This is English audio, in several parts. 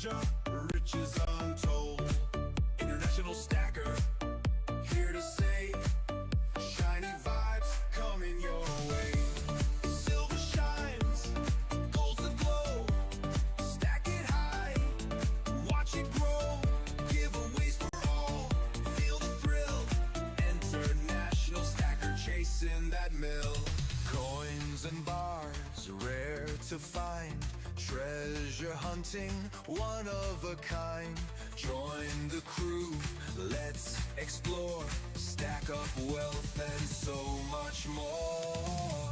Russia, riches untold. International stacker, here to say, shiny vibes coming your way. Silver shines, gold's the glow. Stack it high, watch it grow. Giveaways for all, feel the thrill. International stacker chasing that mill. Coins and bars, rare to find. Treasure hunting, one of a kind. Join the crew, let's explore. Stack up wealth and so much more.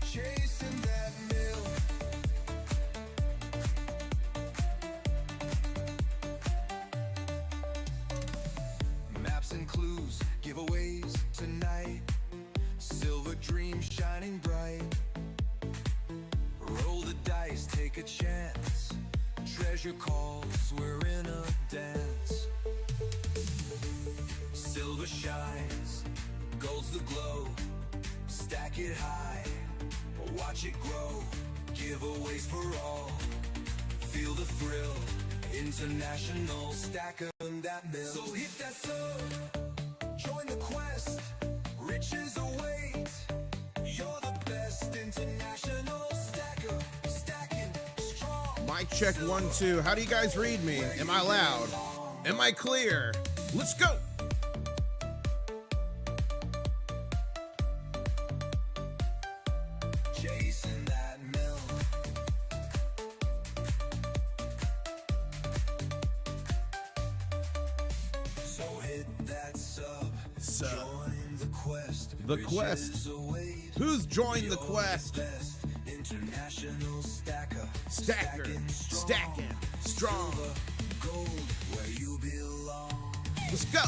Chasing that mill. Maps and clues, giveaways tonight. Silver dreams shining bright. Roll the dice, take a chance. Treasure calls, we're in a dance. Silver shines, gold's the glow. Stack it high, watch it grow. Giveaways for all, feel the thrill. International stacker in that mill. So hit that sub, join the quest. Riches await, you're the best. International stacker, stacking strong. Mic check 1 2. How do you guys read me? Am I loud? Am I clear? Let's go. Chasing that mill. So hit that sub. Join the quest. The quest. Who's joined the quest? International stacker. Stacking strong. Gold where you belong. Let's go.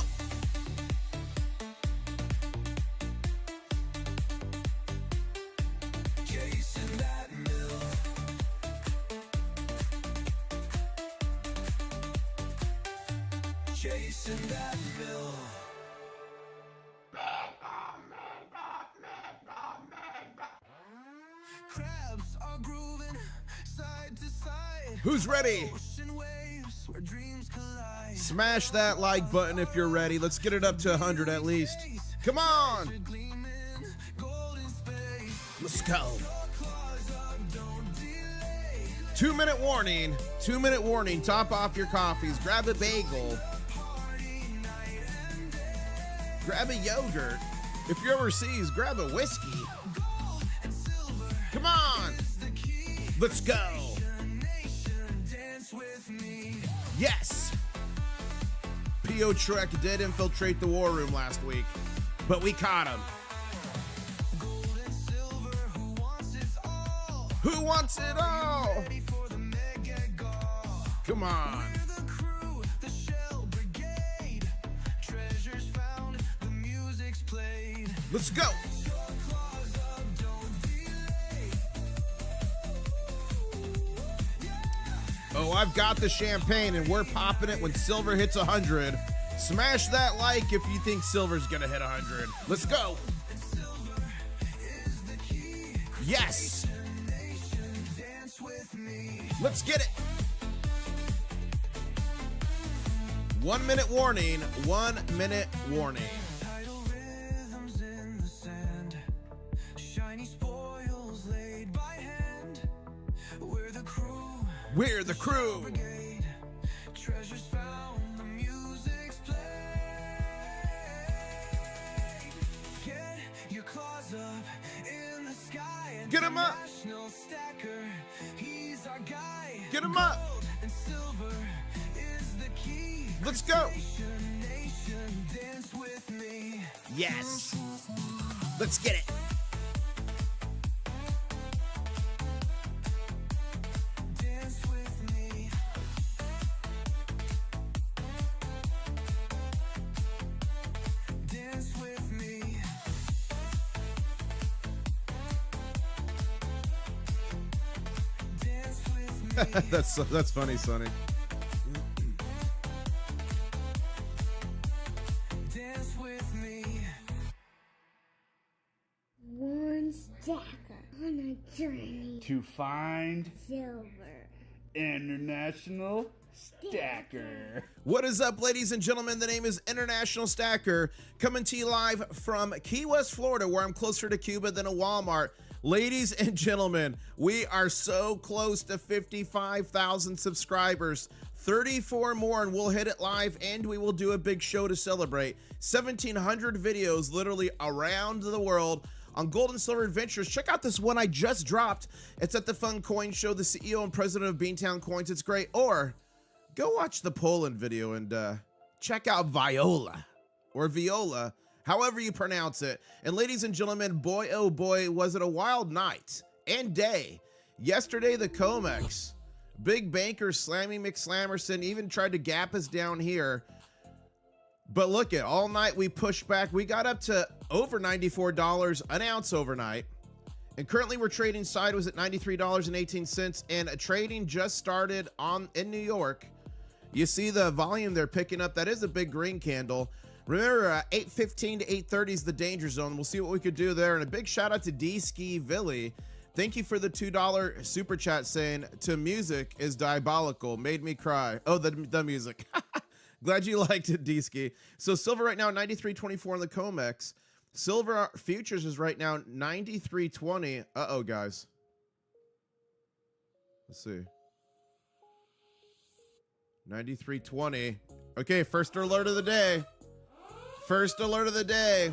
Chasing that mill. Chasing that mill. Crabs are grooving side to side. Who's ready? Ocean waves where dreams collide. Smash that like button if you're ready. Let's get it up to 100 at least. Come on. Gleaming, golden space. Let's go. Claws up, don't delay. 2-minute warning. 2-minute warning. Top off your coffees. Grab a bagel. Party night and day. Grab a yogurt. If you're overseas, grab a whiskey. Gold and silver Come on. is the key. Let's go. Nation, dance with me. Yes. P.O. Trek did infiltrate the war room last week, but we caught him. Gold and silver, who wants it all? Who wants it all? Ready for the mega gall. Come on. We're the crew, the Shell Brigade. Treasures found, the music's played. Let's go. Your claws up, don't delay. Oh, I've got the champagne and we're popping it when silver hits 100. Smash that like if you think silver's gonna hit 100. Let's go. And silver is the key. Yes. Nation, dance with me. Let's get it. 1 minute warning. 1 minute warning. Tidal rhythms in the sand. Shiny spoils laid by hand. We're the crew. We're the crew. Brigade. Treasures found, the music's played. Get your claws up in the sky. Get 'em up. International stacker, he's our guy. Get 'em up. Gold and silver is the key. Let's go. Nation, dance with me. Yes. Let's get it. Dance with me. Dance with me. Dance with me. That's funny, Sonny. Dance with me. One stacker. journey to find silver. International Stacker. What is up, ladies and gentlemen? The name is International Stacker, coming to you live from Key West, Florida, where I'm closer to Cuba than a Walmart. Ladies and gentlemen, we are so close to 55,000 subscribers. 34 more and we'll hit it live, and we will do a big show to celebrate. 1,700 videos literally around the world on gold and silver adventures. Check out this one I just dropped. It's at the Fun Coin Show, the CEO and president of Beantown Coins. It's great. Or go watch the Poland video and check out Viola or Viola, however you pronounce it. And ladies and gentlemen, boy, oh boy, was it a wild night and day. Yesterday, the COMEX, big banker Slammy McSlammerson even tried to gap us down here. But look at all night we pushed back. We got up to over $94 an ounce overnight. And currently we're trading sideways at $93.18, and trading just started in New York. You see the volume they're picking up. That is a big green candle. Remember, 8:15 to 8:30 is the danger zone. We'll see what we could do there. And a big shout out to D-Ski Villy. Thank you for the $2 super chat saying, "To music is diabolical. Made me cry." Oh, the music. Glad you liked it, D-Ski. So silver right now, 93.24 on the COMEX. Silver futures is right now 93.20. Uh-oh, guys. Let's see. 93.20. Okay, first alert of the day. First alert of the day.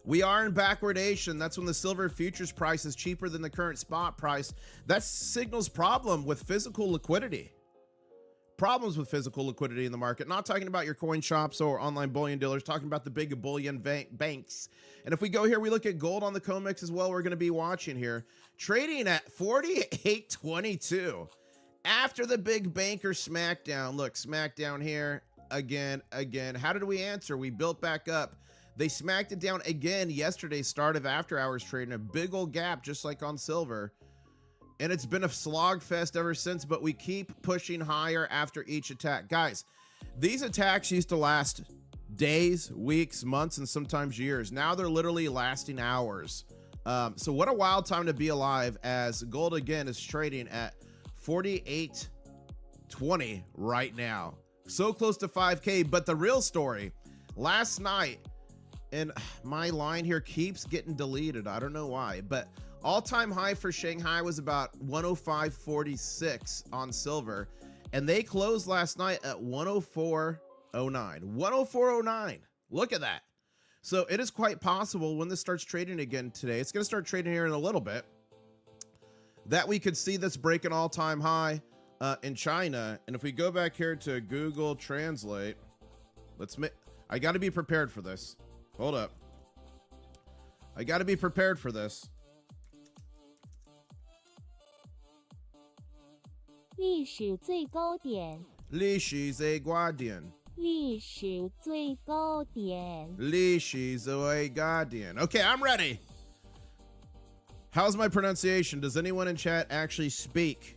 We are in backwardation. That's when the silver futures price is cheaper than the current spot price. That signals problem with physical liquidity. Problems with physical liquidity in the market. Not talking about your coin shops or online bullion dealers, talking about the big bullion banks. And if we go here, we look at gold on the COMEX as well. We're going to be watching here. Trading at 48.22 after the big banker smackdown. Look, smackdown here again. How did we answer? We built back up. They smacked it down again yesterday, start of after hours trading, a big old gap just like on silver. And it's been a slog fest ever since, but we keep pushing higher after each attack. Guys, these attacks used to last days, weeks, months, and sometimes years. Now they're literally lasting hours. So what a wild time to be alive, as gold again is trading at 48.20 right now. So close to 5K, but the real story, last night, and my line here keeps getting deleted. I don't know why, but all-time high for Shanghai was about 105.46 on silver, and they closed last night at 104.09. 104.09. Look at that. So it is quite possible when this starts trading again today, it's going to start trading here in a little bit, that we could see this break an all-time high in China. And if we go back here to Google Translate, I got to be prepared for this. Hold up. I got to be prepared for this. 历史最高点，历史最高点，历史最高点。历史最高点. Okay, I'm ready. How's my pronunciation? Does anyone in chat actually speak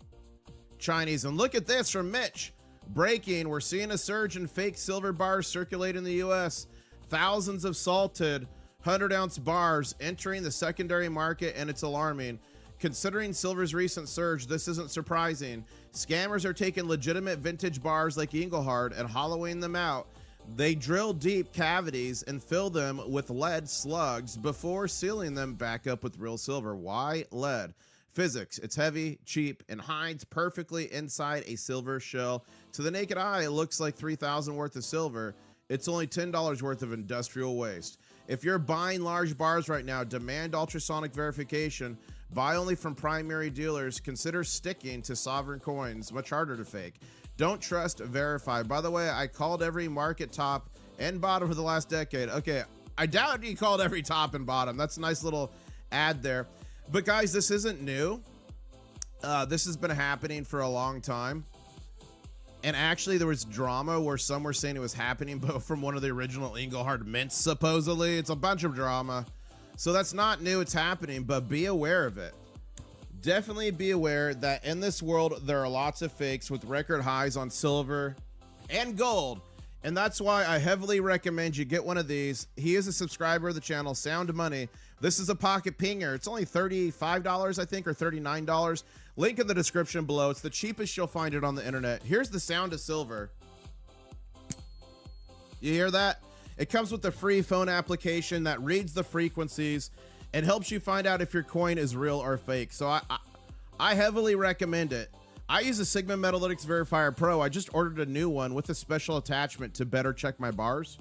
Chinese? And look at this from Mitch. Breaking, we're seeing a surge in fake silver bars circulate in the US. Thousands of salted 100-ounce bars entering the secondary market, and it's alarming. Considering silver's recent surge, this isn't surprising. Scammers are taking legitimate vintage bars like Engelhard and hollowing them out. They drill deep cavities and fill them with lead slugs before sealing them back up with real silver. Why lead? Physics. It's heavy, cheap, and hides perfectly inside a silver shell. To the naked eye, it looks like $3,000 worth of silver. It's only $10 worth of industrial waste. If you're buying large bars right now, demand ultrasonic verification. Buy only from primary dealers. Consider sticking to sovereign coins. Much harder to fake. Don't trust, verify. By the way, I called every market top and bottom for the last decade. Okay, I doubt you called every top and bottom. That's a nice little ad there. But guys, this isn't new. This has been happening for a long time. And actually, there was drama where some were saying it was happening, but from one of the original Engelhard mints, supposedly. It's a bunch of drama. So that's not new, it's happening, but be aware of it. Definitely be aware that in this world, there are lots of fakes with record highs on silver and gold. And that's why I heavily recommend you get one of these. He is a subscriber of the channel, Sound Money. This is a pocket pinger. It's only $35, I think, or $39. Link in the description below. It's the cheapest you'll find it on the internet. Here's the sound of silver. You hear that? It comes with the free phone application that reads the frequencies and helps you find out if your coin is real or fake. So I heavily recommend it. I use a Sigma Metalytics Verifier Pro. I just ordered a new one with a special attachment to better check my bars.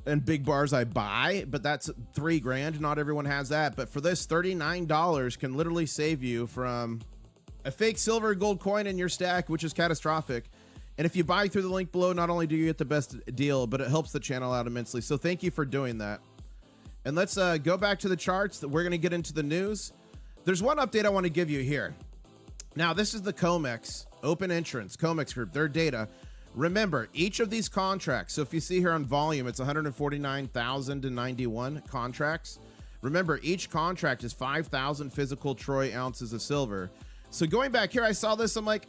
And big bars I buy, but that's $3 grand. Not everyone has that. But for this, $39 can literally save you from a fake silver or gold coin in your stack, which is catastrophic. And if you buy through the link below, not only do you get the best deal, but it helps the channel out immensely. So thank you for doing that. And let's go back to the charts. We're going to get into the news. There's one update I want to give you here. Now, this is the COMEX, Open Entrance, COMEX Group, their data. Remember, each of these contracts, so if you see here on volume, it's 149,091 contracts. Remember, each contract is 5,000 physical troy ounces of silver. So going back here, I saw this, I'm like,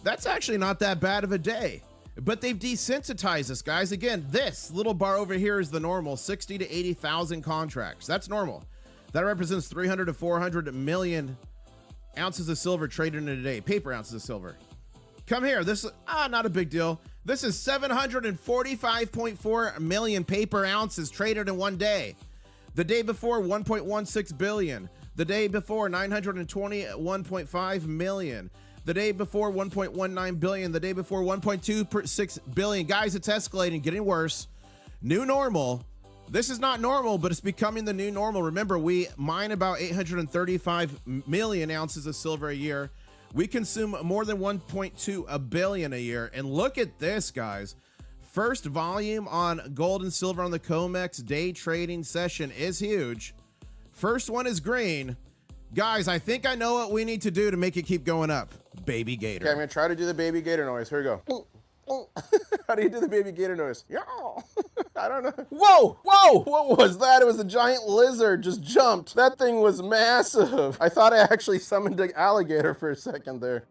that's actually not that bad of a day. But they've desensitized us, guys. Again, this little bar over here is the normal, 60 to 80,000 contracts. That's normal. That represents 300 to 400 million ounces of silver traded in a day, paper ounces of silver. Come here. This is not a big deal. This is 745.4 million paper ounces traded in one day. The day before, 1.16 billion. The day before, 921.5 million. The day before, 1.19 billion. The day before, 1.26 billion. Guys, it's escalating, getting worse. New normal. This is not normal, but it's becoming the new normal. Remember, we mine about 835 million ounces of silver a year. We consume more than 1.2 billion a year. And look at this, guys. First volume on gold and silver on the COMEX day trading session is huge. First one is green. Guys, I think I know what we need to do to make it keep going up. Baby gator. Okay, I'm gonna try to do the baby gator noise. Here we go. How do you do the baby gator noise? Yeah. I don't know. Whoa, whoa, what was that? It was a giant lizard just jumped. That thing was massive. I thought I actually summoned an alligator for a second there.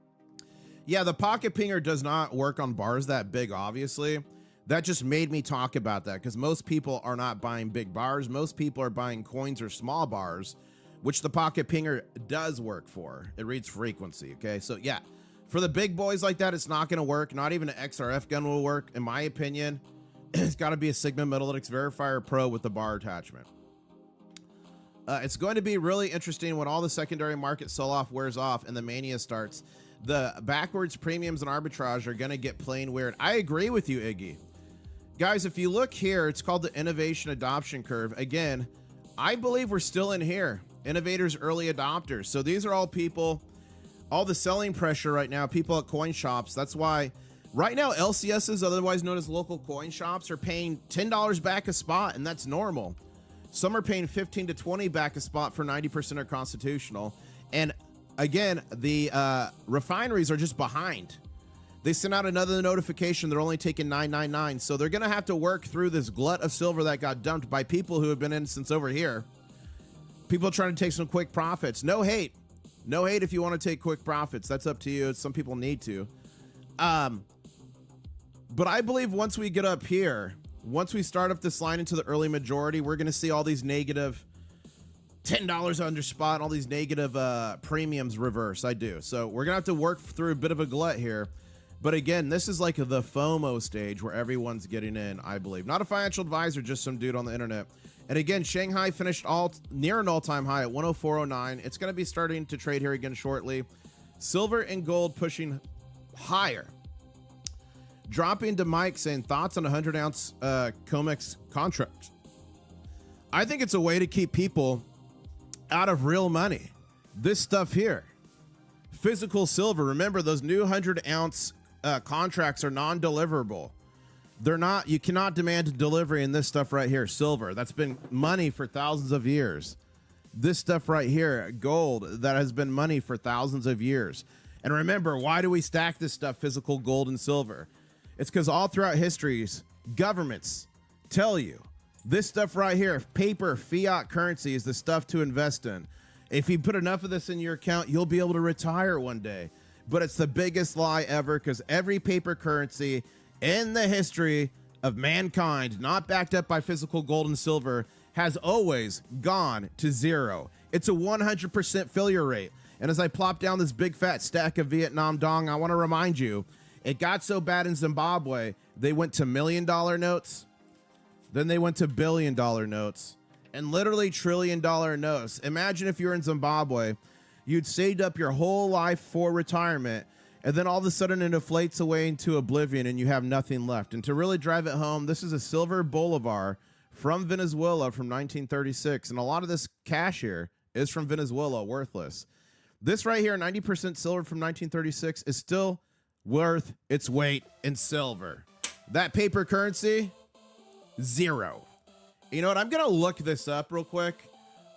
Yeah, the pocket pinger does not work on bars that big, obviously. That just made me talk about that because most people are not buying big bars. Most people are buying coins or small bars, which the pocket pinger does work for. It reads frequency, okay? So yeah, for the big boys like that, it's not gonna work. Not even an XRF gun will work, in my opinion. It's gotta be a Sigma Metalytics Verifier Pro with the bar attachment. It's going to be really interesting when all the secondary market sell-off wears off and the mania starts. The backwards premiums and arbitrage are gonna get plain weird. I agree with you, Iggy. Guys, if you look here, it's called the innovation adoption curve. Again, I believe we're still in here. Innovators, early adopters. So these are all people, all the selling pressure right now, people at coin shops. That's why right now LCSs, otherwise known as local coin shops, are paying $10 back a spot, and that's normal. Some are paying 15 to 20 back a spot for 90% are constitutional. And again, the refineries are just behind. They sent out another notification. They're only taking $9.99. So they're going to have to work through this glut of silver that got dumped by people who have been in since over here. People trying to take some quick profits. No hate. No hate if you want to take quick profits. That's up to you. Some people need to. But I believe once we get up here, once we start up this line into the early majority, we're going to see all these negative $10 under spot, all these negative premiums reverse. I do. So we're going to have to work through a bit of a glut here. But again, this is like the FOMO stage where everyone's getting in, I believe. Not a financial advisor, just some dude on the internet. And again, Shanghai finished near an all-time high at 104.09. It's going to be starting to trade here again shortly. Silver and gold pushing higher. Dropping to Mike saying, thoughts on 100-ounce COMEX contract? I think it's a way to keep people out of real money. This stuff here. Physical silver. Remember, those new 100-ounce contracts are non-deliverable. They're not, you cannot demand delivery in this stuff right here, silver. That's been money for thousands of years. This stuff right here, gold, that has been money for thousands of years. And remember, why do we stack this stuff, physical gold and silver? It's because all throughout histories, governments tell you this stuff right here, paper, fiat currency is the stuff to invest in. If you put enough of this in your account, you'll be able to retire one day. But it's the biggest lie ever because every paper currency in the history of mankind, not backed up by physical gold and silver, has always gone to zero. It's a 100% failure rate. And as I plop down this big fat stack of Vietnam dong, I want to remind you, it got so bad in Zimbabwe, they went to $1 million notes, then they went to $1 billion notes, and literally $1 trillion notes. Imagine if you're in Zimbabwe, you'd saved up your whole life for retirement, and then all of a sudden it inflates away into oblivion and you have nothing left. And to really drive it home, this is a silver bolivar from Venezuela from 1936, and a lot of this cash here is from Venezuela, worthless. This right here, 90% silver from 1936, is still worth its weight in silver. That paper currency, zero. You know what? I'm going to look this up real quick.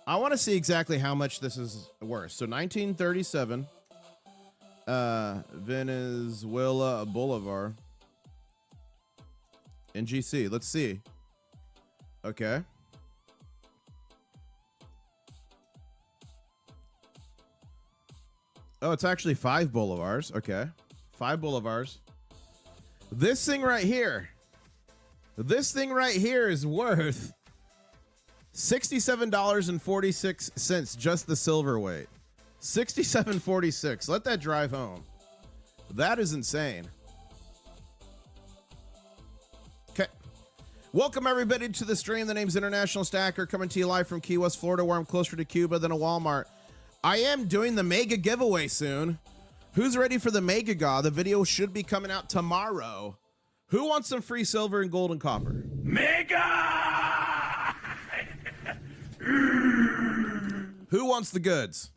I want to see exactly how much this is worth. So 1937, Venezuela Bolivar, NGC. Let's see. Okay. Oh, it's actually 5 bolivars. Okay. 5 bolivars. This thing right here is worth $67.46, just the silver weight. $67.46. Let that drive home. That is insane. Okay. Welcome everybody to the stream. The name's International Stacker, coming to you live from Key West, Florida, where I'm closer to Cuba than a Walmart. I am doing the mega giveaway soon. Who's ready for the mega gaw? The video should be coming out tomorrow. Who wants some free silver and gold and copper? Mega! Who wants the goods?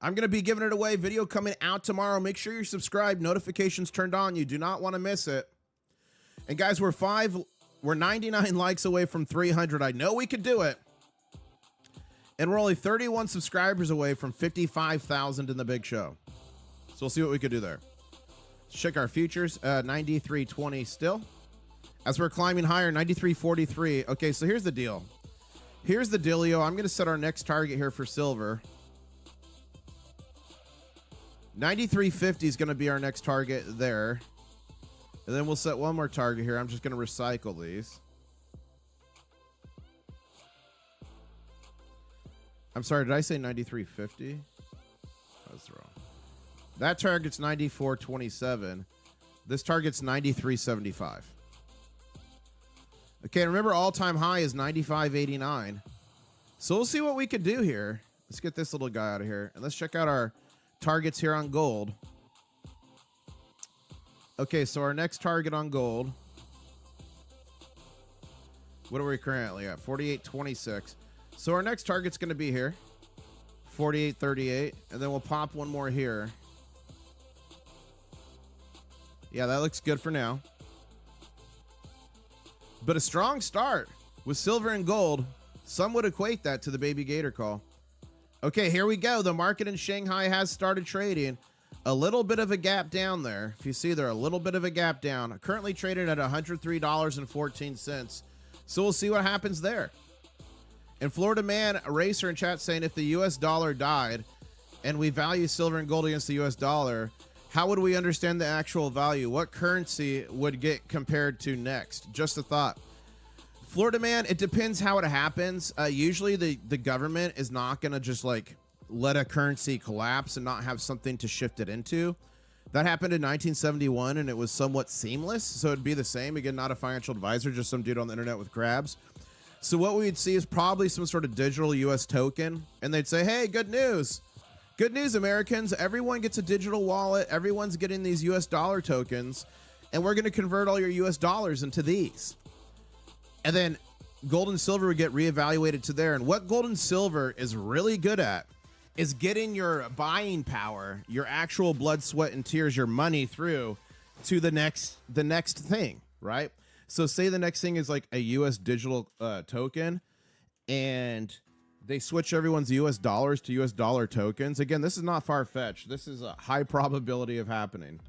I'm going to be giving it away. Video coming out tomorrow. Make sure you're subscribed. Notifications turned on. You do not want to miss it. And guys, we're 99 likes away from 300. I know we could do it. And we're only 31 subscribers away from 55,000 in the big show. So we'll see what we could do there. Let's check our futures. 93.20 still. As we're climbing higher, 93.43. Okay, so here's the deal. Here's the dealio. I'm going to set our next target here for silver. 93.50 is going to be our next target there. And then we'll set one more target here. I'm just going to recycle these. I'm sorry, did I say 93.50? That's wrong. That target's 94.27. This target's 93.75. Okay, remember all-time high is 95.89. So we'll see what we could do here. Let's get this little guy out of here. And let's check out our targets here on gold. Okay, so our next target on gold. What are we currently at? 48.26. So our next target's going to be here. 48.38. And then we'll pop one more here. Yeah, that looks good for now. But a strong start with silver and gold. Some would equate that to the baby gator call. Okay, here we go. The market in Shanghai has started trading. A little bit of a gap down there. If you see there, a little bit of a gap down. Currently traded at $103.14. So we'll see what happens there. And Florida Man Racer in chat saying, if the US dollar died and we value silver and gold against the US dollar, how would we understand the actual value? What currency would get compared to next? Just a thought. Florida Man, it depends how it happens. Usually the government is not going to just like let a currency collapse and not have something to shift it into. That happened in 1971 and it was somewhat seamless. So it'd be the same. Again, not a financial advisor, just some dude on the internet with crabs. So what we would see is probably some sort of digital US token. And they'd say, hey, good news. Good news, Americans. Everyone gets a digital wallet. Everyone's getting these US dollar tokens. And we're going to convert all your US dollars into these. And then gold and silver would get reevaluated to there. And what gold and silver is really good at is getting your buying power, your actual blood, sweat, and tears, your money through to the next thing, right? So say the next thing is like a US digital token, and they switch everyone's US dollars to US dollar tokens. Again, this is not far-fetched. This is a high probability of happening.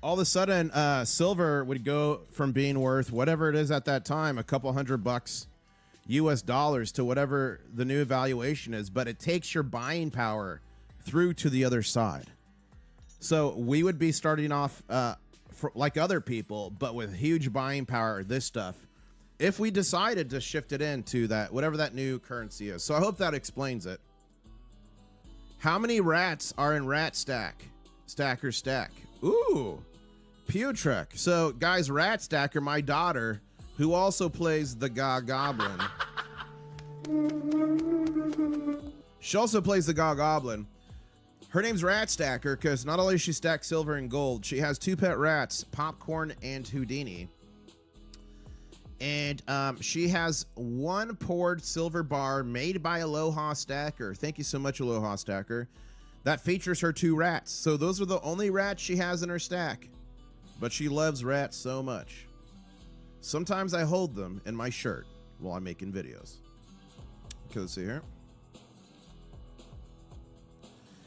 All of a sudden, silver would go from being worth whatever it is at that time, a couple $100 US dollars, to whatever the new valuation is, but it takes your buying power through to the other side. So we would be starting off like other people, but with huge buying power, this stuff, if we decided to shift it into that, whatever that new currency is. So I hope that explains it. How many rats are in Rat Stack? Stacker Stack. Ooh, Pewtrek. So guys, Rat Stacker, my daughter, who also plays the Goblin. She also plays the Goblin. Her name's Rat Stacker because not only does she stack silver and gold, she has 2 pet rats, Popcorn and Houdini. And she has 1 poured silver bar made by Aloha Stacker. Thank you so much, Aloha Stacker. That features her 2 rats. So those are the only rats she has in her stack. But she loves rats so much. Sometimes I hold them in my shirt while I'm making videos. Okay, let's see here.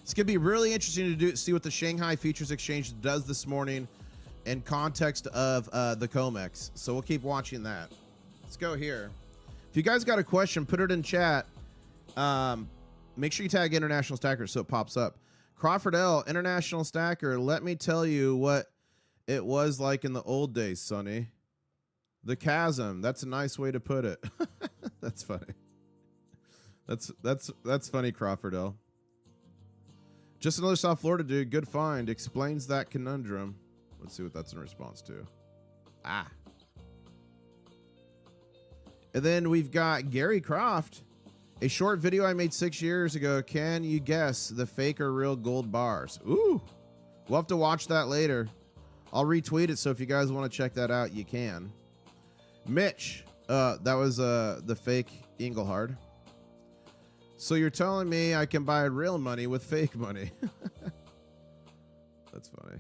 It's going to be really interesting to see what the Shanghai Futures Exchange does this morning in context of the COMEX. So we'll keep watching that. Let's go here. If you guys got a question, put it in chat. Make sure you tag International Stacker so it pops up. Crawford L, International Stacker, let me tell you what it was like in the old days, Sonny. The chasm. That's a nice way to put it. That's funny. That's funny, Crawford L. Just another South Florida dude. Good find. Explains that conundrum. Let's see what that's in response to. Ah. And then we've got Gary Croft. A short video I made 6 years ago. Can you guess the fake or real gold bars? Ooh. We'll have to watch that later. I'll retweet it, so if you guys want to check that out, you can. Mitch. That was the fake Engelhard. So you're telling me I can buy real money with fake money? That's funny.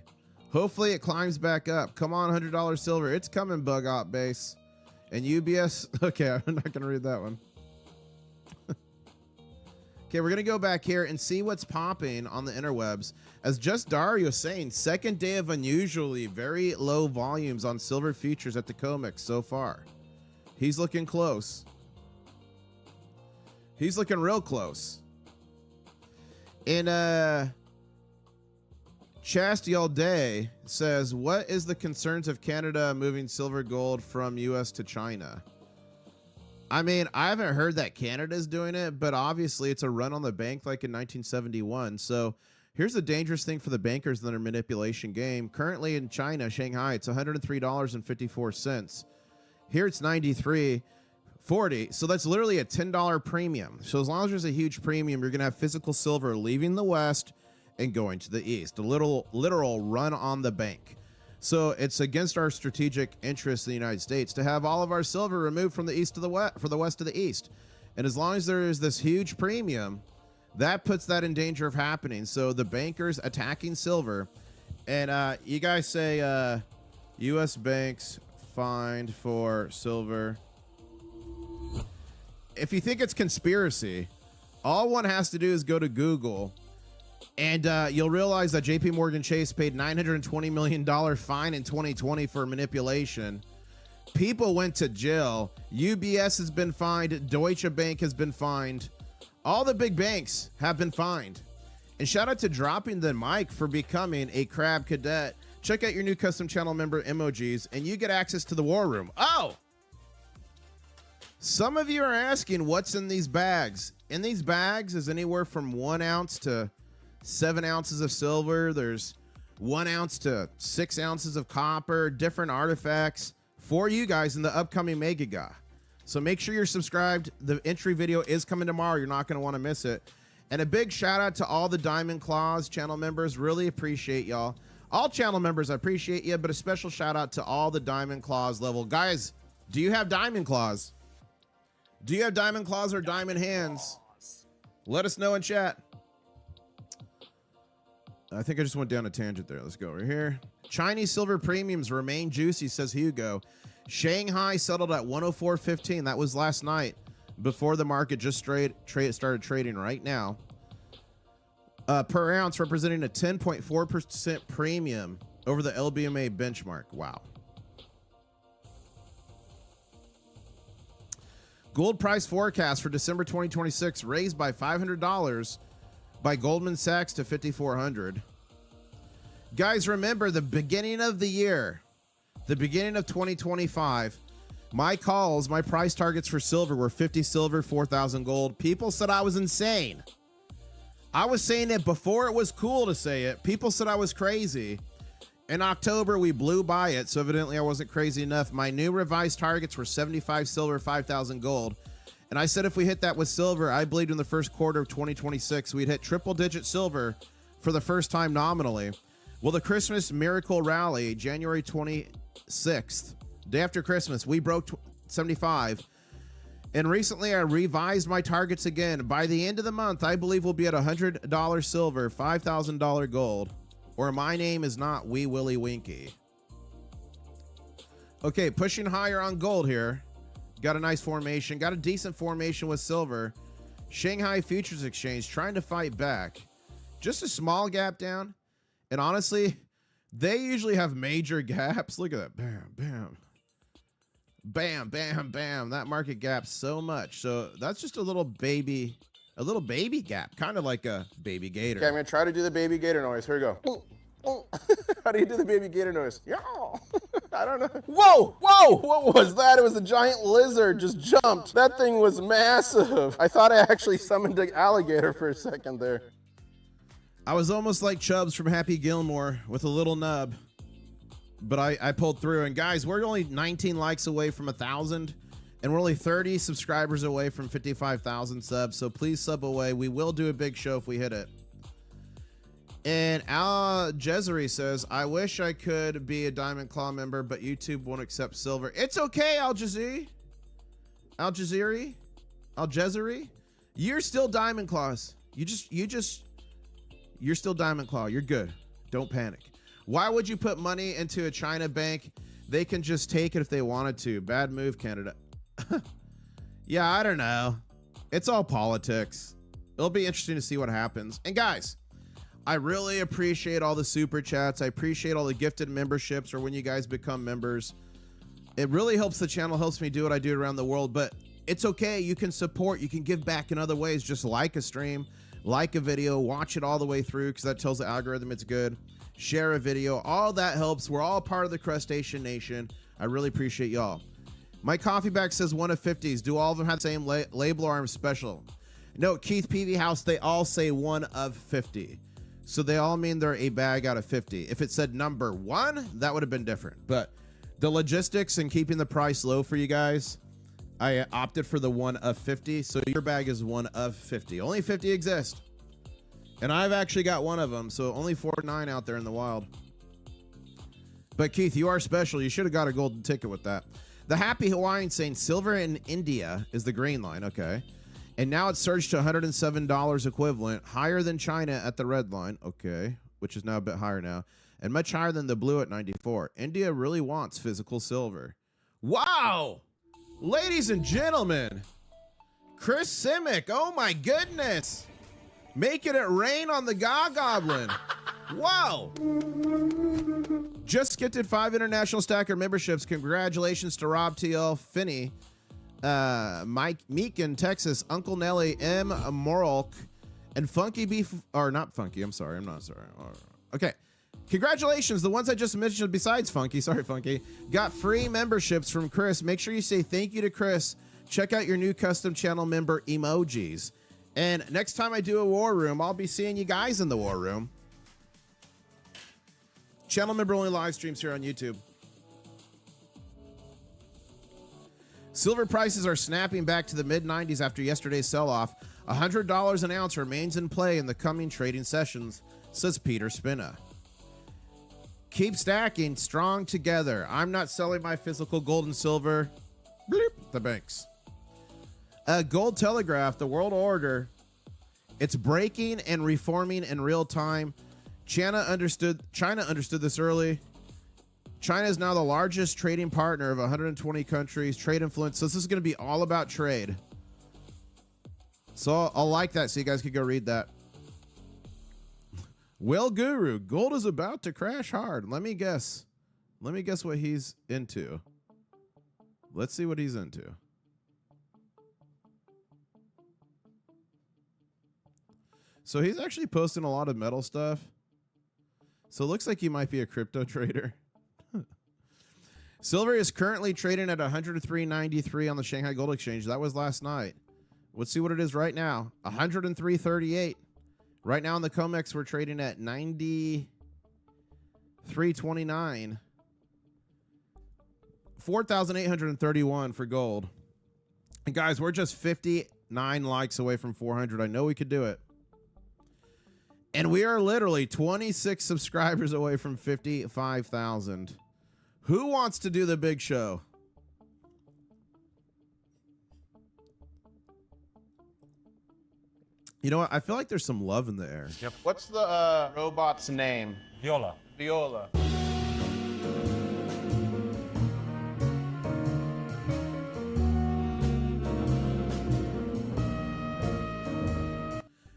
Hopefully it climbs back up. Come on, $100 silver. It's coming, Bug Op Base. And UBS. Okay, I'm not going to read that one. Okay, we're going to go back here and see what's popping on the interwebs. As just Dario saying, second day of unusually very low volumes on silver futures at the COMEX so far. He's looking close. He's looking real close. And Chastiel Day says, what is the concerns of Canada moving silver gold from US to China? I mean, I haven't heard that Canada's doing it, but obviously it's a run on the bank like in 1971. So here's the dangerous thing for the bankers in their manipulation game. Currently in China, Shanghai, it's $103.54. Here it's $93.40. So that's literally a $10 premium. So as long as there's a huge premium, you're going to have physical silver leaving the West and going to the East. A literal run on the bank. So it's against our strategic interests in the United States to have all of our silver removed from the East to the West, for the West to the East. And as long as there is this huge premium, that puts that in danger of happening. So the bankers attacking silver. And you guys say U.S. banks fined for silver. If you think it's conspiracy, all one has to do is go to Google, and you'll realize that JP Morgan Chase paid $920 million fine in 2020 for manipulation. People went to jail. UBS has been fined. Deutsche Bank has been fined. All the big banks have been fined. And shout out to Dropping the Mic for becoming a Crab Cadet. Check out your new custom channel member emojis, and you get access to the War Room. Oh! Some of you are asking what's in these bags. In these bags is anywhere from 1 ounce to 7 ounces of silver. There's 1 ounce to 6 ounces of copper, different artifacts for you guys in the upcoming Megaga. So make sure you're subscribed. The entry video is coming tomorrow. You're not going to want to miss it. And a big shout out to all the Diamond Claws channel members. Really appreciate y'all. All channel members, I appreciate you, but a special shout out to all the Diamond Claws level. Guys, do you have Diamond Claws? Do you have Diamond Claws or Diamond Hands? Let us know in chat. I think I just went down a tangent there. Let's go over here. Chinese silver premiums remain juicy, says Hugo. Shanghai settled at 104.15. That was last night before the market just started trading right now. Per ounce, representing a 10.4% premium over the LBMA benchmark. Wow. Gold price forecast for December 2026 raised by $500 by Goldman Sachs to $5,400. Guys, remember the beginning of the year, the beginning of 2025, my calls, my price targets for silver were 50 silver, 4,000 gold. People said I was insane. I was saying it before it was cool to say it. People said I was crazy. In October, we blew by it, so evidently I wasn't crazy enough. My new revised targets were 75 silver, 5,000 gold. And I said if we hit that with silver, I believed in the first quarter of 2026, we'd hit triple-digit silver for the first time nominally. Well, the Christmas Miracle Rally, January 26th, day after Christmas, we broke 75. And recently, I revised my targets again. By the end of the month, I believe we'll be at $100 silver, $5,000 gold. Or my name is not Wee Willie Winky. Okay, pushing higher on gold here. Got a nice formation. Got a decent formation with silver. Shanghai Futures Exchange trying to fight back. Just a small gap down. And honestly, they usually have major gaps. Look at that. Bam, bam. Bam, bam, bam. That market gap so much. So that's just a little baby gap. Kind of like a baby gator. Okay, I'm gonna try to do the baby gator noise. Here we go. How do you do the baby gator noise? Yeah. I don't know. Whoa, whoa, what was that? It was a giant lizard just jumped. That thing was massive. I thought I actually summoned an alligator for a second there. I was almost like Chubbs from Happy Gilmore with a little nub. But I pulled through. And guys, we're only 19 likes away from 1,000. And we're only 30 subscribers away from 55,000 subs. So please sub away. We will do a big show if we hit it. And Al Jezeri says, I wish I could be a Diamond Claw member, but YouTube won't accept silver. It's okay, Al Jezeri. Al Jezeri. Al Jezeri. You're still Diamond Claws. You're still Diamond Claw. You're good. Don't panic. Why would you put money into a China bank? They can just take it if they wanted to. Bad move, Canada. Yeah, I don't know. It's all politics. It'll be interesting to see what happens. And guys, I really appreciate all the super chats. I appreciate all the gifted memberships or when you guys become members. It really helps the channel, helps me do what I do around the world. But it's okay. You can support. You can give back in other ways. Just like a stream, like a video, watch it all the way through because that tells the algorithm it's good. Share a video. All that helps. We're all part of the Crustacean Nation. I really appreciate y'all. My coffee bag says 1 of 50s. Do all of them have the same label or I'm special? No, Keith PV House, they all say 1 of 50. So they all mean they're a bag out of 50. If it said number 1, that would have been different. But the logistics and keeping the price low for you guys, I opted for the 1 of 50. So your bag is 1 of 50. Only 50 exist. And I've actually got one of them. So only 49 out there in the wild. But Keith, you are special. You should have got a golden ticket with that. The Happy Hawaiian saying silver in India is the green line. Okay. And now it's surged to $107 equivalent, higher than China at the red line, okay, which is now a bit higher now, and much higher than the blue at 94. India really wants physical silver. Wow! Ladies and gentlemen, Chris Simic, oh my goodness! Making it rain on the Goblin. Wow! Just gifted 5 International Stacker memberships. Congratulations to Rob TL, Finney, Mike Meek in Texas, Uncle Nelly, M. Moralk, and Funky Beef, or not Funky, I'm sorry, I'm not sorry. Okay, congratulations, the ones I just mentioned besides Funky, sorry Funky, got free memberships from Chris. Make sure you say thank you to Chris. Check out your new custom channel member emojis. And next time I do a war room, I'll be seeing you guys in the war room. Channel member only live streams here on YouTube. Silver prices are snapping back to the mid-90s after yesterday's sell-off. $100 an ounce remains in play in the coming trading sessions, says Peter Spina. Keep stacking strong together. I'm not selling my physical gold and silver. Bleep, the banks. Gold Telegraph, the world order. It's breaking and reforming in real time. China understood this early. China is now the largest trading partner of 120 countries, trade influence. So this is going to be all about trade. So I'll like that. So you guys could go read that. Will Guru, gold is about to crash hard. Let me guess. Let me guess what he's into. Let's see what he's into. So he's actually posting a lot of metal stuff. So it looks like you might be a crypto trader. Silver is currently trading at 103.93 on the Shanghai Gold Exchange. That was last night. Let's see what it is right now. 103.38. Right now on the COMEX, we're trading at 93.29. 4,831 for gold. And guys, we're just 59 likes away from 400. I know we could do it. And we are literally 26 subscribers away from 55,000. Who wants to do the big show? You know what? I feel like there's some love in the air. Yep. What's the robot's name? Viola. Viola.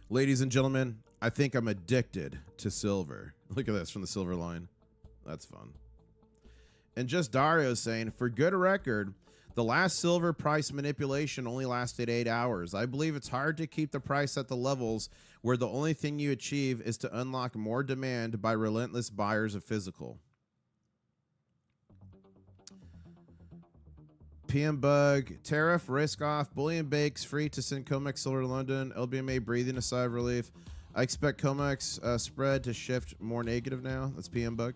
Ladies and gentlemen, I think I'm addicted to silver. Look at this from the silver line. That's fun. And just Dario saying, for good record, the last silver price manipulation only lasted 8 hours. I believe it's hard to keep the price at the levels where the only thing you achieve is to unlock more demand by relentless buyers of physical. PM Bug, tariff, risk off, bullion bakes, free to send COMEX silver to London, LBMA breathing a sigh of relief. I expect COMEX spread to shift more negative now. That's PM Bug.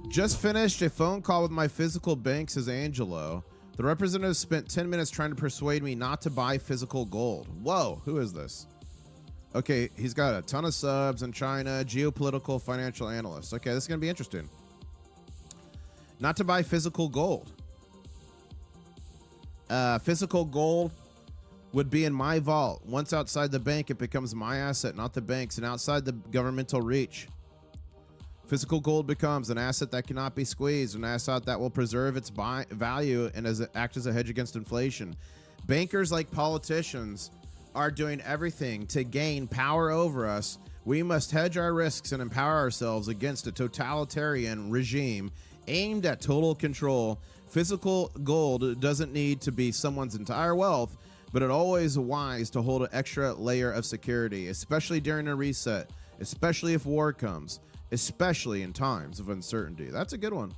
Just finished a phone call with my physical bank, says Angelo. The representative spent 10 minutes trying to persuade me not to buy physical gold. Whoa, who is this? Okay, he's got a ton of subs in China, geopolitical financial analyst. Okay, this is going to be interesting. Not to buy physical gold. Physical gold would be in my vault. Once outside the bank, it becomes my asset, not the bank's, and outside the governmental reach. Physical gold becomes an asset that cannot be squeezed, an asset that will preserve its value and act as a hedge against inflation. Bankers, like politicians, are doing everything to gain power over us. We must hedge our risks and empower ourselves against a totalitarian regime aimed at total control. Physical gold doesn't need to be someone's entire wealth, but it's always wise to hold an extra layer of security, especially during a reset, especially if war comes, especially in times of uncertainty. That's a good one.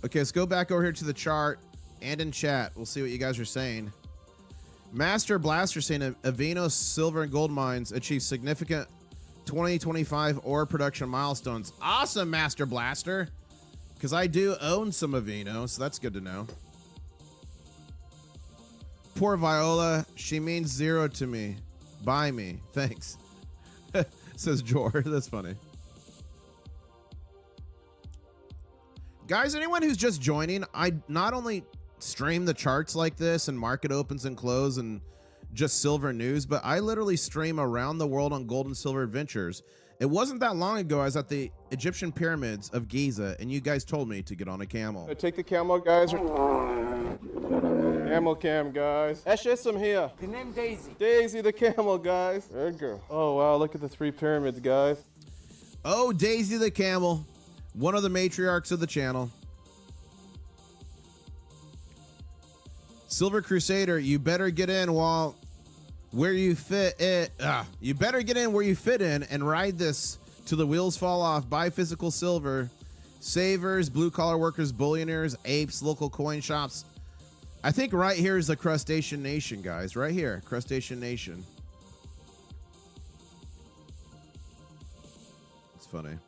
Okay, let's go back over here to the chart and in chat. We'll see what you guys are saying. Master Blaster saying Avino silver and gold mines achieve significant 2025 ore production milestones. Awesome, Master Blaster. Because I do own some Avino, so that's good to know. Poor Viola, she means zero to me. Buy me. Thanks. Says Jor. That's funny. Guys, anyone who's just joining, I not only stream the charts like this and market opens and close and just silver news, but I literally stream around the world on gold and silver adventures. It wasn't that long ago I was at the Egyptian pyramids of Giza and you guys told me to get on a camel. Take the camel, guys. Camel cam, guys. Eshism here. The name Daisy. Daisy the camel, guys. There you go. Oh, wow, look at the 3 pyramids, guys. Oh, Daisy the camel. One of the matriarchs of the channel. Silver Crusader, you better get in while where you fit it. You better get in where you fit in and ride this till the wheels fall off. Buy physical silver. Savers, blue collar workers, bullionaires, apes, local coin shops. I think right here is the Crustacean Nation, guys. Right here, Crustacean Nation. It's funny.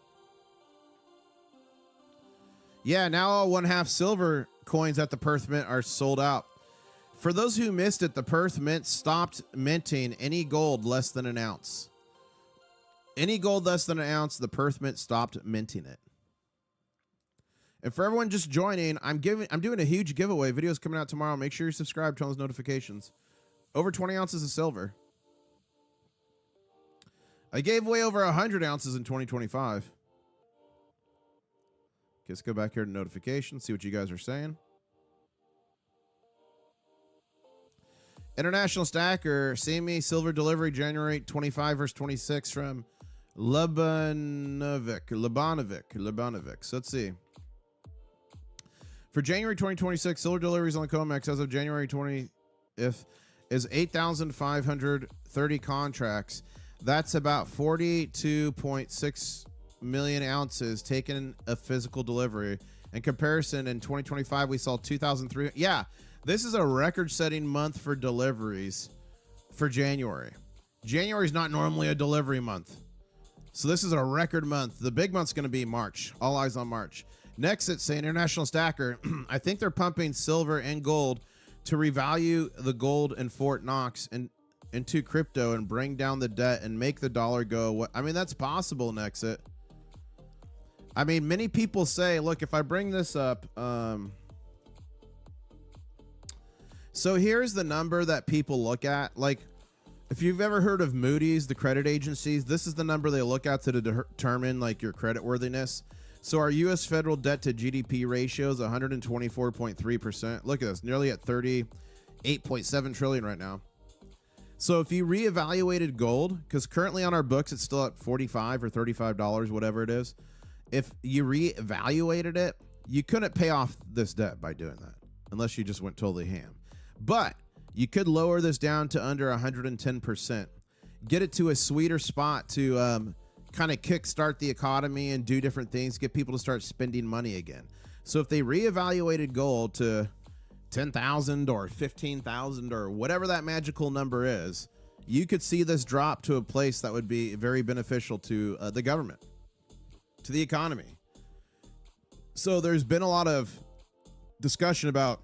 Yeah, now all 1/2 silver coins at the Perth Mint are sold out. For those who missed it, the Perth Mint stopped minting any gold less than an ounce. Any gold less than an ounce, the Perth Mint stopped minting it. And for everyone just joining, I'm doing a huge giveaway. Video's coming out tomorrow. Make sure you subscribe, turn on those notifications. Over 20 ounces of silver. I gave away over 100 ounces in 2025. Okay, let's go back here to notifications, see what you guys are saying. International Stacker, see me, silver delivery January 25 verse 26 from Lebanovic. So let's see. For January 2026, silver deliveries on COMEX as of January 20th is 8,530 contracts. That's about 42.6 million ounces taken a physical delivery. In comparison, in 2025, we saw 2,300. Yeah, this is a record-setting month for deliveries for January. January is not normally a delivery month. So this is a record month. The big month's going to be March. All eyes on March. Next, it's the International Stacker. I think they're pumping silver and gold to revalue the gold in Fort Knox into crypto and bring down the debt and make the dollar go away. I mean, that's possible, Nexit. I mean, many people say, look, if I bring this up, so here's the number that people look at. Like, if you've ever heard of Moody's, the credit agencies, this is the number they look at to determine like your credit worthiness. So our U.S. federal debt to GDP ratio is 124.3%. Look at this, nearly at 38.7 trillion right now. So if you reevaluated gold, because currently on our books it's still at $45 or $35, whatever it is. If you reevaluated it, you couldn't pay off this debt by doing that, unless you just went totally ham. But you could lower this down to under 110%, get it to a sweeter spot to kind of kickstart the economy and do different things, get people to start spending money again. So if they reevaluated gold to 10,000 or 15,000 or whatever that magical number is, you could see this drop to a place that would be very beneficial to the government, to the economy. So there's been a lot of discussion about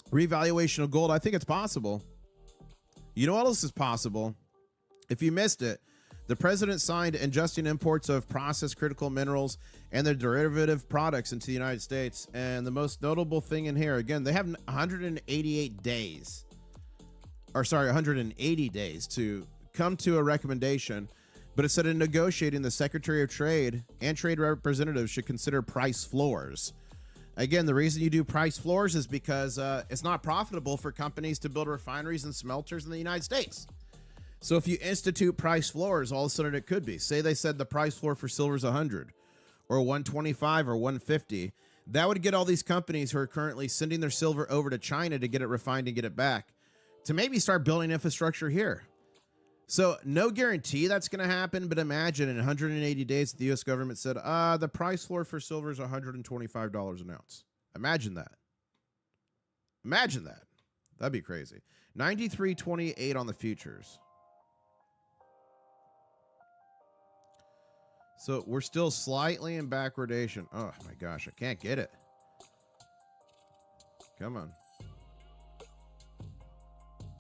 revaluation of gold. I think it's possible. You know what else is possible? If you missed it, the president signed adjusting imports of processed critical minerals and their derivative products into the United States. And the most notable thing in here, again, they have 180 days to come to a recommendation. But it said in negotiating, the Secretary of Trade and trade representatives should consider price floors. Again, the reason you do price floors is because it's not profitable for companies to build refineries and smelters in the United States. So if you institute price floors, all of a sudden it could be. Say they said the price floor for silver is 100 or 125 or 150. That would get all these companies who are currently sending their silver over to China to get it refined and get it back to maybe start building infrastructure here. So no guarantee that's going to happen, but imagine in 180 days the U.S. government said, the price floor for silver is $125 an ounce. Imagine that. Imagine that. That'd be crazy. 93.28 on the futures. So we're still slightly in backwardation. Oh my gosh, I can't get it. Come on.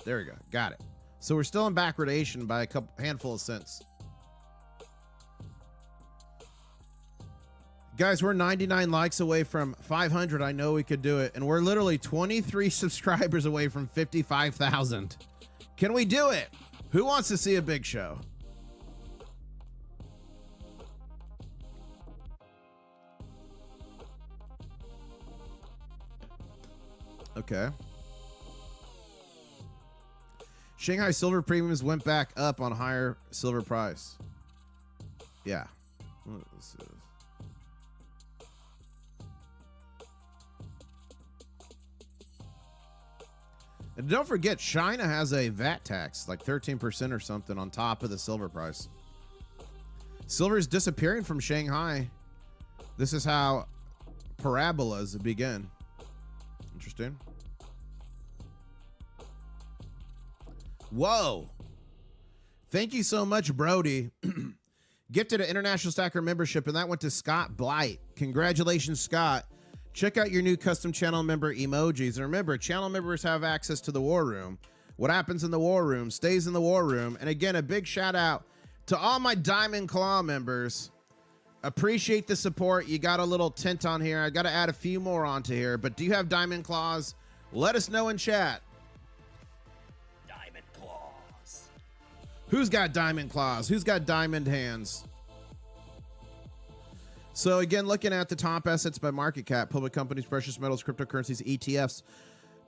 There we go. Got it. So we're still in backwardation by a handful of cents. Guys, we're 99 likes away from 500. I know we could do it. And we're literally 23 subscribers away from 55,000. Can we do it? Who wants to see a big show? Okay. Shanghai silver premiums went back up on higher silver price. Yeah. Let's see this. And don't forget, China has a VAT tax, like 13% or something on top of the silver price. Silver is disappearing from Shanghai. This is how parabolas begin. Interesting. Whoa. Thank you so much, Brody. Gifted an International Stacker membership, and that went to Scott Blight. Congratulations, Scott. Check out your new custom channel member emojis. And remember, channel members have access to the war room. What happens in the war room stays in the war room. And again, a big shout out to all my Diamond Claw members. Appreciate the support. You got a little tint on here. I got to add a few more onto here. But do you have Diamond Claws? Let us know in chat. Diamond Claws. Who's got Diamond Claws? Who's got diamond hands? So again, looking at the top assets by market cap, public companies, precious metals, cryptocurrencies, ETFs.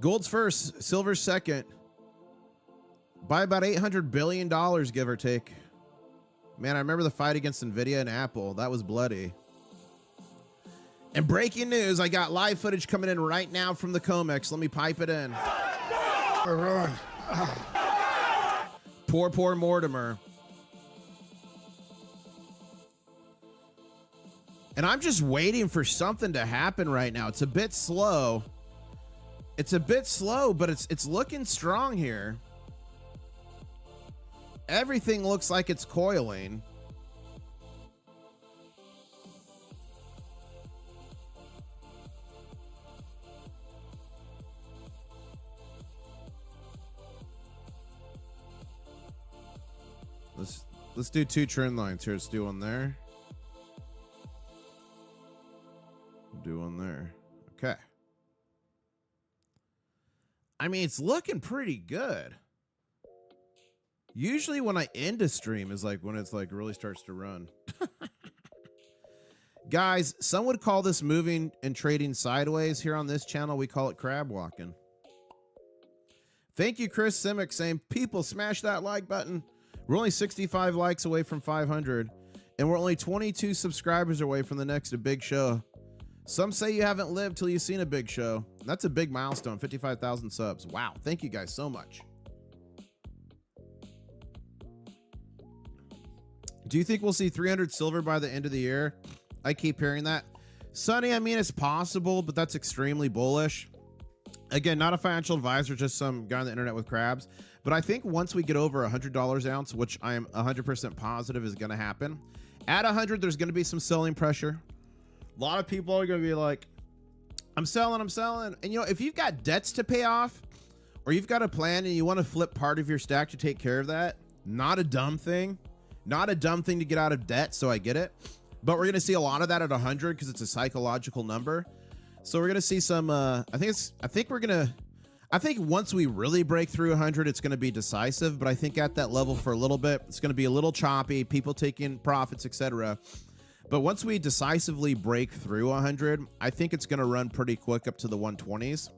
Gold's first, silver's second. By about $800 billion, give or take. Man, I remember the fight against Nvidia and Apple. That was bloody. And breaking news, I got live footage coming in right now from the COMEX. Let me pipe it in. Poor Mortimer. And I'm just waiting for something to happen right now. It's a bit slow. It's a bit slow, but it's looking strong here. Everything looks like it's coiling. Let's do 2 trend lines here. Let's do one there. We'll do one there. Okay. I mean, it's looking pretty good. Usually when I end a stream is like when it's like really starts to run. Guys, some would call this moving and trading sideways. Here on this channel, we call it crab walking. Thank you, Chris Simic, saying, people, smash that like button. We're only 65 likes away from 500, and we're only 22 subscribers away from the next big show. Some say you haven't lived till you've seen a big show. That's a big milestone, 55,000 subs. Wow, thank you guys so much. Do you think we'll see 300 silver by the end of the year? I keep hearing that. Sonny, I mean, it's possible, but that's extremely bullish. Again, not a financial advisor, just some guy on the internet with crabs. But I think once we get over $100 ounce, which I am 100% positive is going to happen, at 100, there's going to be some selling pressure. A lot of people are going to be like, I'm selling. And, you know, if you've got debts to pay off or you've got a plan and you want to flip part of your stack to take care of that, not a dumb thing. Not a dumb thing to get out of debt, so I get it. But we're going to see a lot of that at 100 because it's a psychological number. So we're going to see some, I think once we really break through 100, it's going to be decisive. But I think at that level for a little bit, it's going to be a little choppy, people taking profits, etc. But once we decisively break through 100, I think it's going to run pretty quick up to the 120s.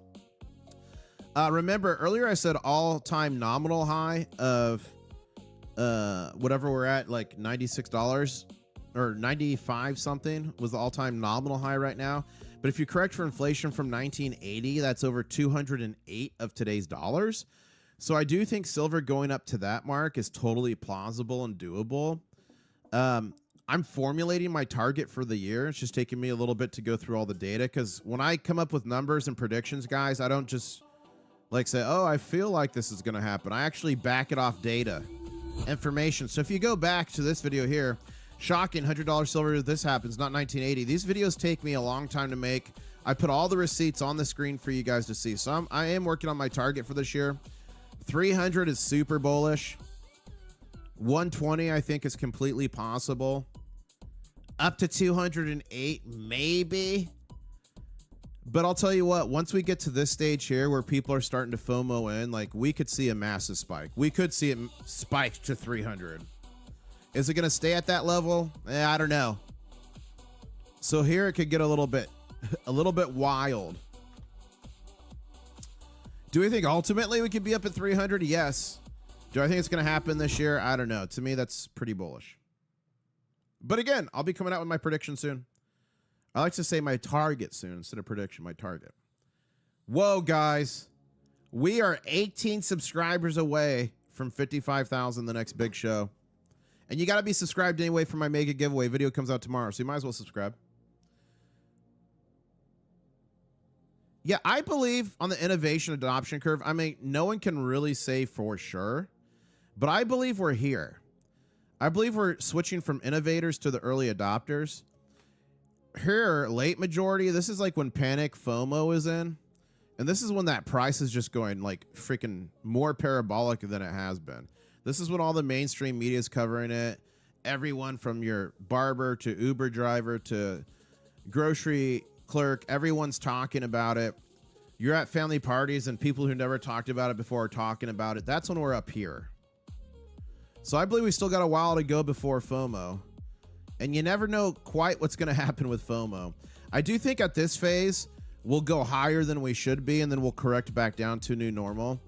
Remember, earlier I said all-time nominal high of whatever we're at, like $96 or 95 something was the all-time nominal high right now. But if you correct for inflation from 1980, that's over 208 of today's dollars. So I do think silver going up to that mark is totally plausible and doable. I'm formulating my target for the year. It's just taking me a little bit to go through all the data, because when I come up with numbers and predictions, guys, I don't just like say, oh, I feel like this is going to happen. I actually back it off data, information. So if you go back to this video here, shocking, $100 silver, this happens, not 1980. These videos take me a long time to make. I put all the receipts on the screen for you guys to see. So I am working on my target for this year. 300 is super bullish. 120, I think, is completely possible. Up to 208, maybe. But I'll tell you what, once we get to this stage here where people are starting to FOMO in, like, we could see a massive spike. We could see it spike to 300. Is it going to stay at that level? I don't know. So here it could get a little bit wild. Do we think ultimately we could be up at 300? Yes. Do I think it's going to happen this year? I don't know. To me, that's pretty bullish. But again, I'll be coming out with my prediction soon. I like to say my target soon instead of prediction, my target. Whoa, guys. We are 18 subscribers away from 55,000, the next big show. And you got to be subscribed anyway for my mega giveaway. Video comes out tomorrow, so you might as well subscribe. Yeah, I believe on the innovation adoption curve. I mean, no one can really say for sure, but I believe we're here. I believe we're switching from innovators to the early adopters. Here, late majority, this is like when panic FOMO is in. And this is when that price is just going like freaking more parabolic than it has been. This is when all the mainstream media is covering it. Everyone from your barber to Uber driver to grocery clerk, everyone's talking about it. You're at family parties and people who never talked about it before are talking about it. That's when we're up here. So I believe we still got a while to go before FOMO. And you never know quite what's going to happen with FOMO. I do think at this phase, we'll go higher than we should be, and then we'll correct back down to new normal.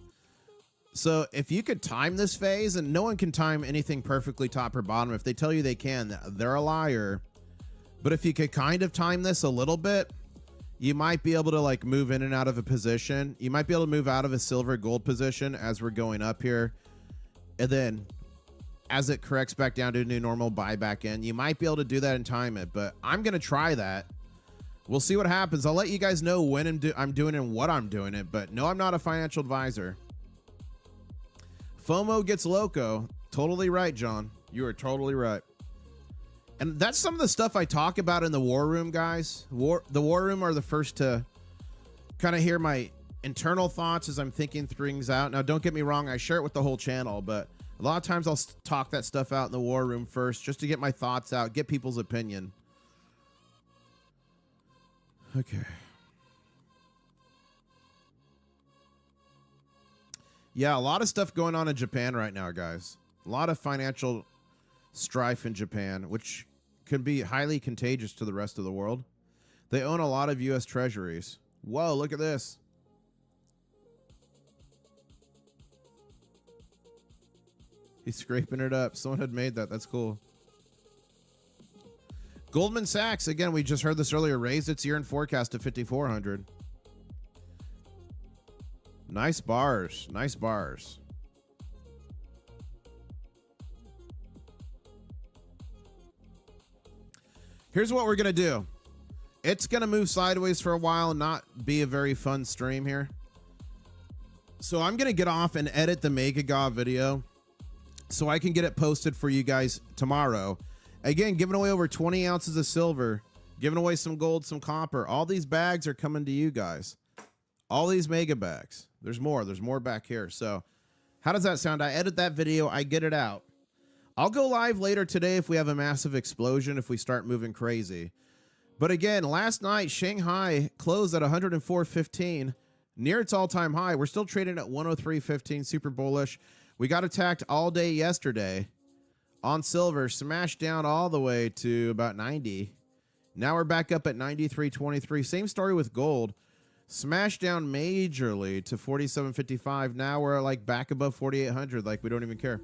So if you could time this phase, and no one can time anything perfectly top or bottom. If they tell you they can, they're a liar. But if you could kind of time this a little bit, you might be able to like move in and out of a position. You might be able to move out of a silver gold position as we're going up here. And then as it corrects back down to a new normal, buy back in. You might be able to do that and time it, but I'm going to try that. We'll see what happens. I'll let you guys know when I'm doing it and what I'm doing it, but no, I'm not a financial advisor. FOMO gets loco. Totally right, John. You are totally right. And that's some of the stuff I talk about in the war room, guys. The war room are the first to kind of hear my internal thoughts as I'm thinking things out. Now, don't get me wrong. I share it with the whole channel, but a lot of times I'll talk that stuff out in the war room first just to get my thoughts out, get people's opinion. Okay. Yeah, a lot of stuff going on in Japan right now, guys. A lot of financial strife in Japan, which can be highly contagious to the rest of the world. They own a lot of U.S. treasuries. Whoa, look at this. He's scraping it up. Someone had made that. That's cool. Goldman Sachs, again, we just heard this earlier, raised its year-end forecast to 5,400. Nice bars. Nice bars. Here's what we're going to do. It's going to move sideways for a while and not be a very fun stream here. So I'm going to get off and edit the Megaga video so I can get it posted for you guys tomorrow. Again, giving away over 20 ounces of silver, giving away some gold, some copper. All these bags are coming to you guys. All these mega bags. There's more. There's more back here. So how does that sound? I edit that video. I get it out. I'll go live later today if we have a massive explosion, if we start moving crazy. But again, last night, Shanghai closed at 104.15, near its all-time high. We're still trading at 103.15, super bullish. We got attacked all day yesterday on silver, smashed down all the way to about 90. Now we're back up at 93.23. Same story with gold. Smashed down majorly to 47.55. Now we're like back above 4,800, like we don't even care.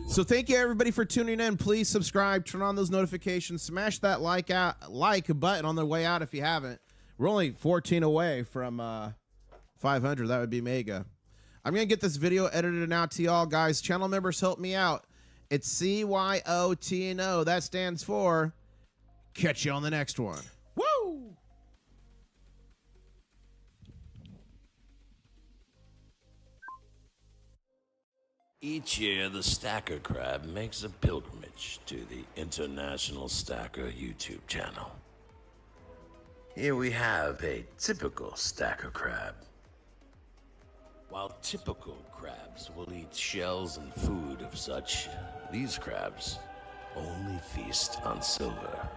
So thank you everybody for tuning in. Please subscribe, turn on those notifications, smash that like button on the way out if you haven't. We're only 14 away from 500. That would be mega. I'm going to get this video edited and out to y'all, guys. Channel members, help me out. It's CYOTNO. That stands for catch you on the next one. Woo! Each year, the Stacker Crab makes a pilgrimage to the International Stacker YouTube channel. Here we have a typical Stacker Crab. While typical crabs will eat shells and food of such, these crabs only feast on silver.